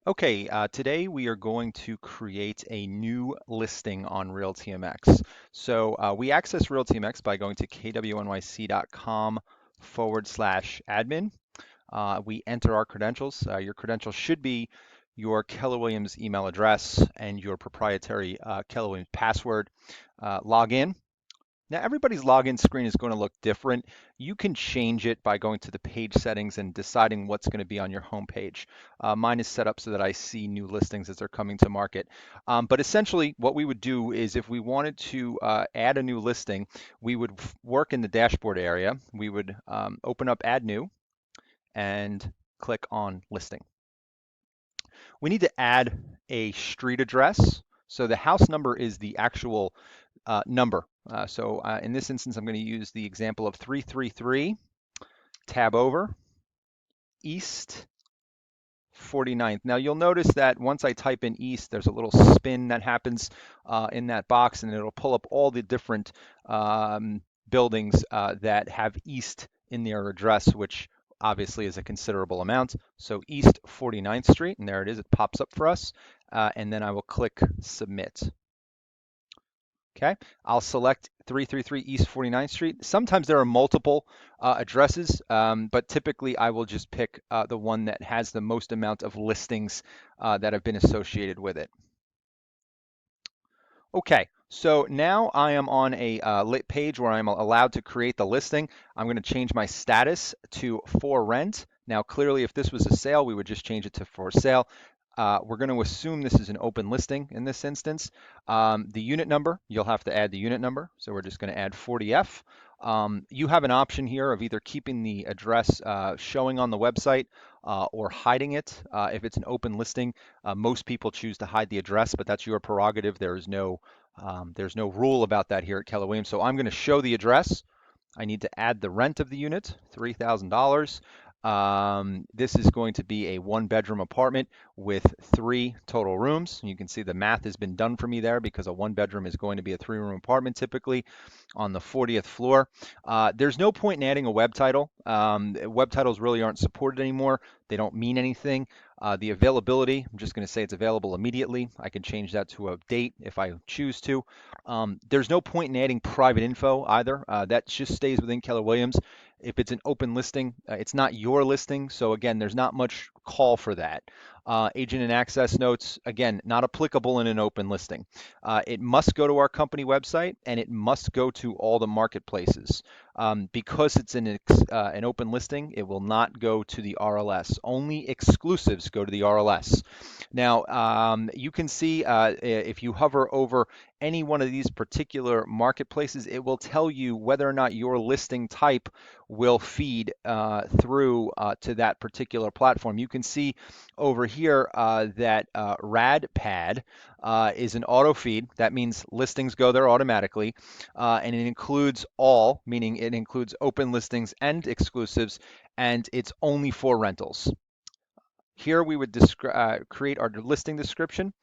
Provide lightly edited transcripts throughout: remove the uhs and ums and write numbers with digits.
Okay, today we are going to create a new listing on RealtyMX. So we access RealtyMX by going to kwnyc.com/admin. We enter our credentials. Your credentials should be your Keller Williams email address and your proprietary Keller Williams password. Log in. Now, everybody's login screen is going to look different. You can change it by going to the page settings and deciding what's going to be on your home page. Mine is set up so that I see new listings as they're coming to market. But essentially, what we would do is if we wanted to add a new listing, we would work in the dashboard area. We would open up Add New and click on Listing. We need to add a street address. So the house number is the actual number. So in this instance, I'm going to use the example of 333, tab over, East 49th. Now you'll notice that once I type in East, there's a little spin that happens in that box, and it'll pull up all the different buildings that have East in their address, which obviously is a considerable amount. So East 49th Street, and there it is, it pops up for us, and then I will click Submit. Okay, I'll select 333 East 49th Street. Sometimes there are multiple addresses, but typically I will just pick the one that has the most amount of listings that have been associated with it. Okay, so now I am on a lit page where I'm allowed to create the listing. I'm going to change my status to for rent. Now, clearly, if this was a sale, we would just change it to for sale. We're going to assume this is an open listing in this instance. The unit number, you'll have to add the unit number. So we're just going to add 40F. You have an option here of either keeping the address showing on the website or hiding it. If it's an open listing, most people choose to hide the address, but that's your prerogative. There's no rule about that here at Keller Williams. So I'm going to show the address. I need to add the rent of the unit, $3,000. This is going to be a one-bedroom apartment with 3 total rooms. You can see the math has been done for me there because a one-bedroom is going to be a 3-room apartment typically on the 40th floor. There's no point in adding a web title. Web titles really aren't supported anymore. They don't mean anything. The availability, I'm just going to say it's available immediately. I can change that to a date if I choose to. There's no point in adding private info either. That just stays within Keller Williams. If it's an open listing, it's not your listing. So again, there's not much call for that. Agent and access notes, again, not applicable in an open listing. It must go to our company website and it must go to all the marketplaces. Because it's an open listing, it will not go to the RLS. Only exclusives go to the RLS. Now, you can see if you hover over any one of these particular marketplaces, it will tell you whether or not your listing type will feed through to that particular platform. You can see over here that RadPad is an auto feed. That means listings go there automatically, and it includes all, meaning it includes open listings and exclusives, and it's only for rentals. Here we would create our listing description.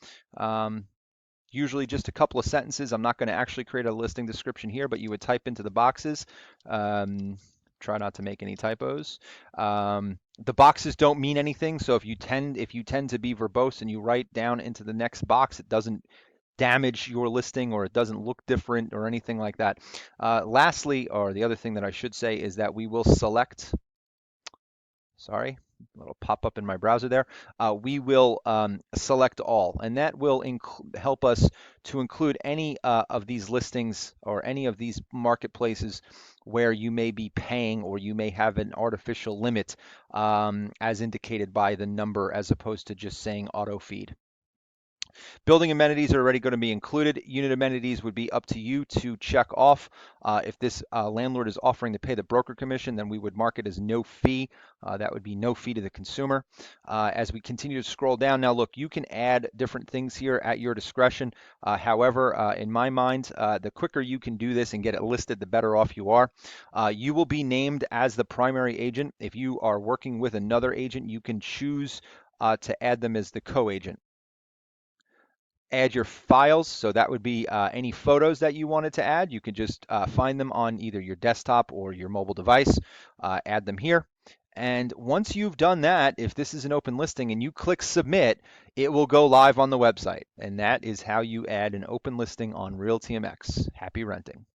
Usually just a couple of sentences. I'm not going to actually create a listing description here, but you would type into the boxes. Try not to make any typos. The boxes don't mean anything, so if you tend to be verbose and you write down into the next box, it doesn't damage your listing or it doesn't look different or anything like that. Lastly, or the other thing that I should say is that we will select, sorry, a little pop up in my browser there. We will select all, and that will help us to include any of these listings or any of these marketplaces where you may be paying or you may have an artificial limit as indicated by the number as opposed to just saying auto feed. Building amenities are already going to be included. Unit amenities would be up to you to check off. If this landlord is offering to pay the broker commission, then we would mark it as no fee. That would be no fee to the consumer. As we continue to scroll down, now look, you can add different things here at your discretion. However, in my mind, the quicker you can do this and get it listed, the better off you are. You will be named as the primary agent. If you are working with another agent, you can choose to add them as the co-agent. Add your files, so that would be any photos that you wanted to add. You could just find them on either your desktop or your mobile device, add them here, And once you've done that, if this is an open listing and you click submit, it will go live on the website. And that is how you add an open listing on RealtyMX. Happy renting.